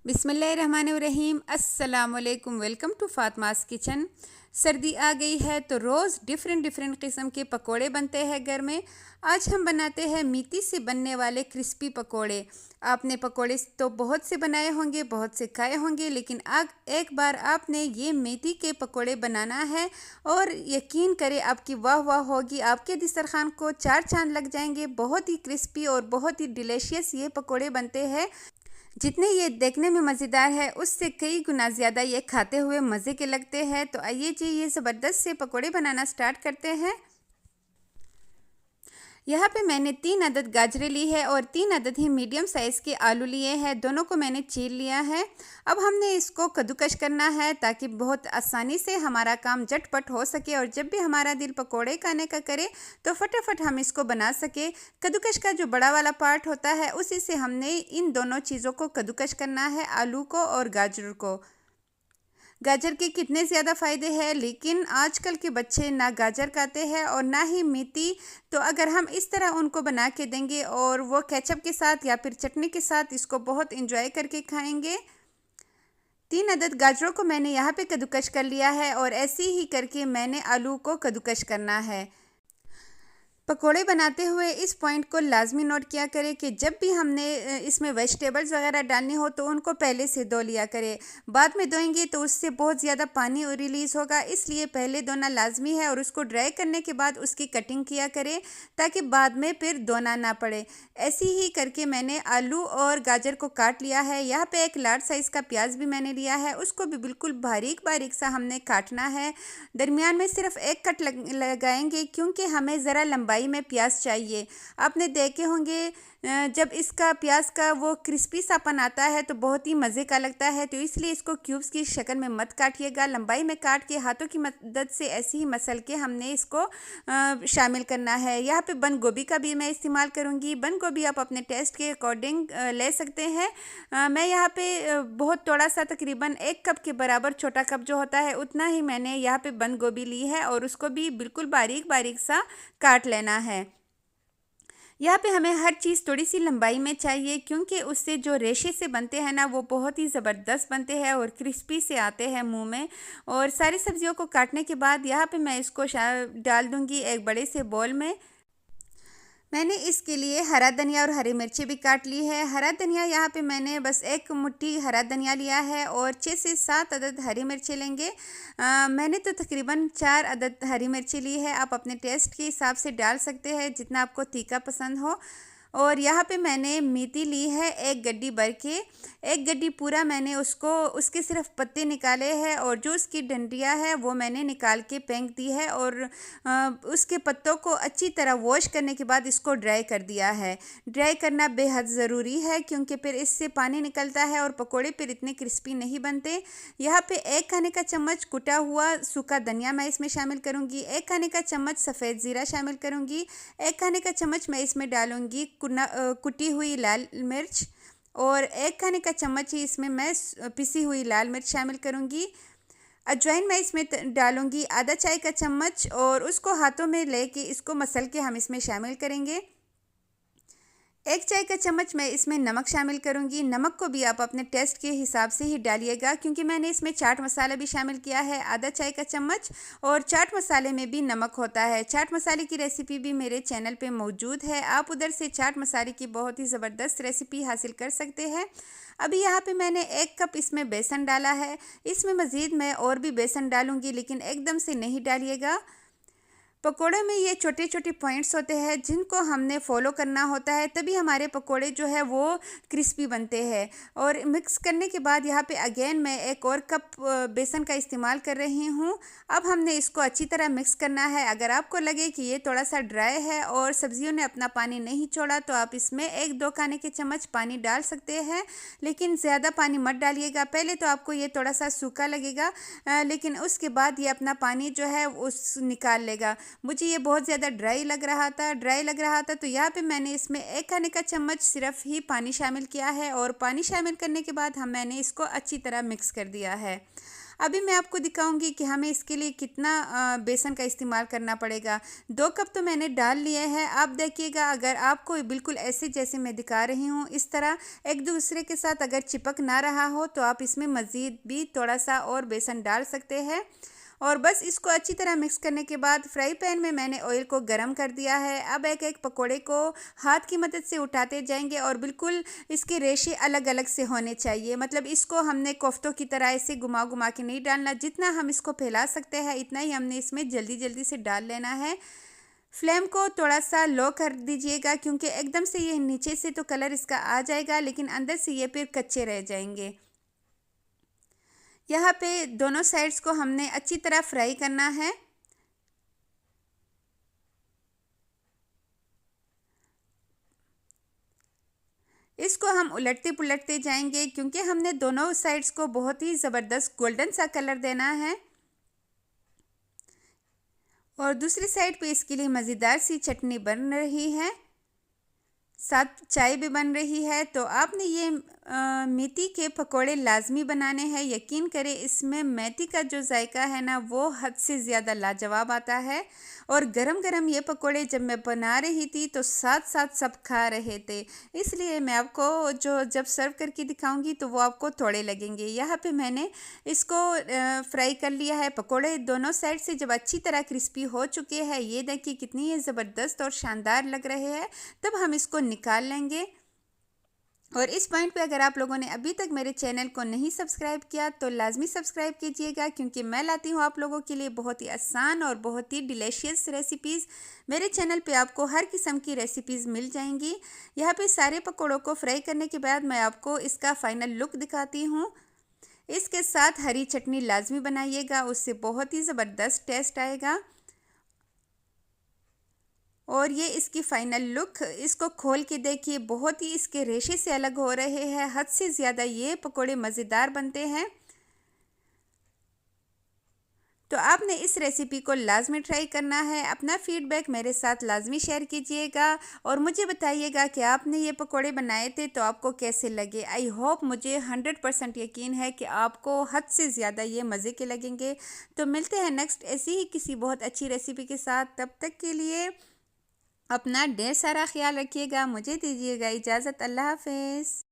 बिस्मिल्लाहिर्रहमानिर्रहीम। अस्सलाम वालेकुम। Welcome to Fatima's kitchen. सर्दी आ गई है तो रोज़ डिफरेंट किस्म के पकोड़े बनते हैं घर में। आज हम बनाते हैं मेथी से बनने वाले क्रिस्पी पकोड़े। आपने पकोड़े तो बहुत से बनाए होंगे, बहुत से खाए होंगे, लेकिन एक बार आपने ये मेथी के पकोड़े बनाना है और यकीन करें आपकी वाह वाह होगी। आपके दस्तरखान को चार चांद लग जाएंगे। बहुत ही क्रिस्पी और बहुत ही डिलीशियस ये पकोड़े बनते हैं। जितने ये देखने में मज़ेदार है उससे कई गुना ज़्यादा ये खाते हुए मज़े के लगते हैं। तो आइए जी, ये ज़बरदस्त से पकोड़े बनाना स्टार्ट करते हैं। यहाँ पे मैंने 3 अदद गाजरें ली है और 3 अदद ही मीडियम साइज़ के आलू लिए हैं। दोनों को मैंने चीर लिया है। अब हमने इसको कद्दूकश करना है ताकि बहुत आसानी से हमारा काम झटपट हो सके और जब भी हमारा दिल पकोड़े खाने का करे तो फटाफट हम इसको बना सके। कद्दूकश का जो बड़ा वाला पार्ट होता है उसी से हमने इन दोनों चीज़ों को कद्दूकश करना है, आलू को और गाजर को। गाजर के कितने ज़्यादा फ़ायदे हैं, लेकिन आजकल के बच्चे ना गाजर खाते हैं और ना ही मेथी। तो अगर हम इस तरह उनको बना के देंगे और वो केचप के साथ या फिर चटनी के साथ इसको बहुत इंजॉय करके खाएंगे। 3 अदद गाजरों को मैंने यहाँ पे कद्दूकश कर लिया है और ऐसे ही करके मैंने आलू को कद्दूकश करना है। पकोड़े बनाते हुए इस पॉइंट को लाजमी नोट किया करें कि जब भी हमने इसमें वेजिटेबल्स वगैरह डालनी हो तो उनको पहले से धो लिया करें। बाद में धोएंगे तो उससे बहुत ज़्यादा पानी रिलीज़ होगा, इसलिए पहले धोना लाजमी है और उसको ड्राई करने के बाद उसकी कटिंग किया करें ताकि बाद में फिर धोना ना पड़े। ऐसे ही करके मैंने आलू और गाजर को काट लिया है। यहाँ पे एक लार्ज साइज़ का प्याज भी मैंने लिया है, उसको भी बिल्कुल बारीक बारीक सा हमने काटना है। दरमियान में सिर्फ एक कट लगाएंगे क्योंकि हमें ज़रा लंबाई में प्याज चाहिए। आपने देखे होंगे जब इसका प्याज का वो क्रिस्पी सापन आता है तो बहुत ही मज़े का लगता है। तो इसलिए इसको क्यूब्स की शक्ल में मत काटिएगा, लंबाई में काट के हाथों की मदद से ऐसे ही मसल के हमने इसको शामिल करना है। यहाँ पे बंद गोभी का भी मैं इस्तेमाल करूँगी। बंद गोभी आप अपने टेस्ट के अकॉर्डिंग ले सकते हैं। मैं यहाँ पे बहुत थोड़ा सा, तकरीबन 1 कप के बराबर, छोटा कप जो होता है उतना ही मैंने यहाँ पे बंद गोभी ली है और उसको भी बिल्कुल बारीक बारीक सा काट लेना है। यहाँ पे हमें हर चीज़ थोड़ी सी लंबाई में चाहिए क्योंकि उससे जो रेशे से बनते हैं ना वो बहुत ही ज़बरदस्त बनते हैं और क्रिस्पी से आते हैं मुंह में। और सारी सब्जियों को काटने के बाद यहाँ पे मैं इसको डाल दूँगी एक बड़े से बॉल में। मैंने इसके लिए हरा धनिया और हरी मिर्ची भी काट ली है। हरा धनिया यहाँ पे मैंने बस 1 मुट्ठी हरा धनिया लिया है और 6 से 7 अदद हरी मिर्ची लेंगे। मैंने तो तकरीबन 4 अदद हरी मिर्ची ली है। आप अपने टेस्ट के हिसाब से डाल सकते हैं जितना आपको तीखा पसंद हो। और यहाँ पे मैंने मेथी ली है 1 गड्डी भर के, 1 गड्डी पूरा मैंने उसके सिर्फ पत्ते निकाले हैं और जो उसकी डंडियाँ है वो मैंने निकाल के फेंक दी है और उसके पत्तों को अच्छी तरह वॉश करने के बाद इसको ड्राई कर दिया है। ड्राई करना बेहद ज़रूरी है क्योंकि फिर इससे पानी निकलता है और पकोड़े फिर इतने क्रिस्पी नहीं बनते। यहाँ पे 1 खाने का चम्मच कुटा हुआ सूखा धनिया मैं इसमें शामिल करूँगी, 1 खाने का चम्मच सफ़ेद ज़ीरा शामिल करूँगी, 1 खाने का चम्मच मैं इसमें डालूँगी कुटी हुई लाल मिर्च और 1 खाने का चम्मच ही इसमें मैं पिसी हुई लाल मिर्च शामिल करूँगी। अजवाइन मैं इसमें डालूँगी आधा चाय का चम्मच और उसको हाथों में लेके इसको मसल के हम इसमें शामिल करेंगे। 1 चाय का चम्मच मैं इसमें नमक शामिल करूंगी। नमक को भी आप अपने टेस्ट के हिसाब से ही डालिएगा क्योंकि मैंने इसमें चाट मसाला भी शामिल किया है आधा चाय का चम्मच और चाट मसाले में भी नमक होता है। चाट मसाले की रेसिपी भी मेरे चैनल पे मौजूद है, आप उधर से चाट मसाले की बहुत ही ज़बरदस्त रेसिपी हासिल कर सकते हैं। अभी यहाँ पे मैंने 1 कप इसमें बेसन डाला है। इसमें मज़ीद मैं और भी बेसन डालूँगी लेकिन एकदम से नहीं डालिएगा। पकोड़े में ये छोटे छोटे पॉइंट्स होते हैं जिनको हमने फॉलो करना होता है, तभी हमारे पकोड़े जो है वो क्रिस्पी बनते हैं। और मिक्स करने के बाद यहाँ पे अगेन मैं 1 और कप बेसन का इस्तेमाल कर रही हूँ। अब हमने इसको अच्छी तरह मिक्स करना है। अगर आपको लगे कि ये थोड़ा सा ड्राई है और सब्जियों ने अपना पानी नहीं छोड़ा तो आप इसमें 1-2 खाने के चम्मच पानी डाल सकते हैं, लेकिन ज़्यादा पानी मत डालिएगा। पहले तो आपको ये थोड़ा सा सूखा लगेगा लेकिन उसके बाद ये अपना पानी जो है उस निकाल लेगा। मुझे ये बहुत ज़्यादा ड्राई लग रहा था तो यहाँ पे मैंने इसमें 1 खाने का चम्मच सिर्फ ही पानी शामिल किया है और पानी शामिल करने के बाद मैंने इसको अच्छी तरह मिक्स कर दिया है। अभी मैं आपको दिखाऊंगी कि हमें इसके लिए कितना बेसन का इस्तेमाल करना पड़ेगा। 2 कप तो मैंने डाल लिए हैं। आप देखिएगा, अगर आपको बिल्कुल ऐसे जैसे मैं दिखा रही हूँ इस तरह एक दूसरे के साथ अगर चिपक ना रहा हो तो आप इसमें मज़ीद भी थोड़ा सा और बेसन डाल सकते हैं। और बस इसको अच्छी तरह मिक्स करने के बाद फ्राई पैन में मैंने ऑयल को गरम कर दिया है। अब एक एक पकोड़े को हाथ की मदद से उठाते जाएंगे और बिल्कुल इसके रेशे अलग अलग से होने चाहिए। मतलब इसको हमने कोफ्तों की तरह ऐसे घुमा घुमा के नहीं डालना, जितना हम इसको फैला सकते हैं इतना ही हमने इसमें जल्दी जल्दी से डाल लेना है। फ्लेम को थोड़ा सा लो कर दीजिएगा, क्योंकि एकदम से ये नीचे से तो कलर इसका आ जाएगा लेकिन अंदर से ये फिर कच्चे रह जाएंगे। यहाँ पे दोनों साइड्स को हमने अच्छी तरह फ्राई करना है। इसको हम उलटते पुलटते जाएंगे, क्योंकि हमने दोनों साइड्स को बहुत ही ज़बरदस्त गोल्डन सा कलर देना है। और दूसरी साइड पे इसके लिए मज़ेदार सी चटनी बन रही है, साथ चाय भी बन रही है। तो आपने ये मेथी के पकोड़े लाजमी बनाने हैं। यकीन करें, इसमें मेथी का जो जायका है ना वो हद से ज़्यादा लाजवाब आता है। और गरम गरम ये पकोड़े जब मैं बना रही थी तो साथ साथ सब खा रहे थे, इसलिए मैं आपको जो जब सर्व करके दिखाऊंगी तो वो आपको थोड़े लगेंगे। यहाँ पे मैंने इसको फ्राई कर लिया है। पकोड़े दोनों साइड से जब अच्छी तरह क्रिस्पी हो चुके हैं, ये देखिए कितनी ये ज़बरदस्त और शानदार लग रहे हैं, तब हम इसको निकाल लेंगे। और इस पॉइंट पे अगर आप लोगों ने अभी तक मेरे चैनल को नहीं सब्सक्राइब किया तो लाजमी सब्सक्राइब कीजिएगा, क्योंकि मैं लाती हूँ आप लोगों के लिए बहुत ही आसान और बहुत ही डिलीशियस रेसिपीज़। मेरे चैनल पे आपको हर किस्म की रेसिपीज़ मिल जाएंगी। यहाँ पे सारे पकौड़ों को फ्राई करने के बाद मैं आपको इसका फ़ाइनल लुक दिखाती हूँ। इसके साथ हरी चटनी लाजमी बनाइएगा, उससे बहुत ही ज़बरदस्त टेस्ट आएगा। और ये इसकी फ़ाइनल लुक, इसको खोल के देखिए, बहुत ही इसके रेशे से अलग हो रहे हैं। हद से ज़्यादा ये पकोड़े मज़ेदार बनते हैं। तो आपने इस रेसिपी को लाजमी ट्राई करना है। अपना फ़ीडबैक मेरे साथ लाजमी शेयर कीजिएगा और मुझे बताइएगा कि आपने ये पकोड़े बनाए थे तो आपको कैसे लगे। आई होप, मुझे 100% यकीन है कि आपको हद से ज़्यादा ये मज़े के लगेंगे। तो मिलते हैं नेक्स्ट ऐसी ही किसी बहुत अच्छी रेसिपी के साथ। तब तक के लिए अपना ढेर सारा ख्याल रखिएगा। मुझे दीजिएगा इजाज़त। अल्लाह हाफ़िज़।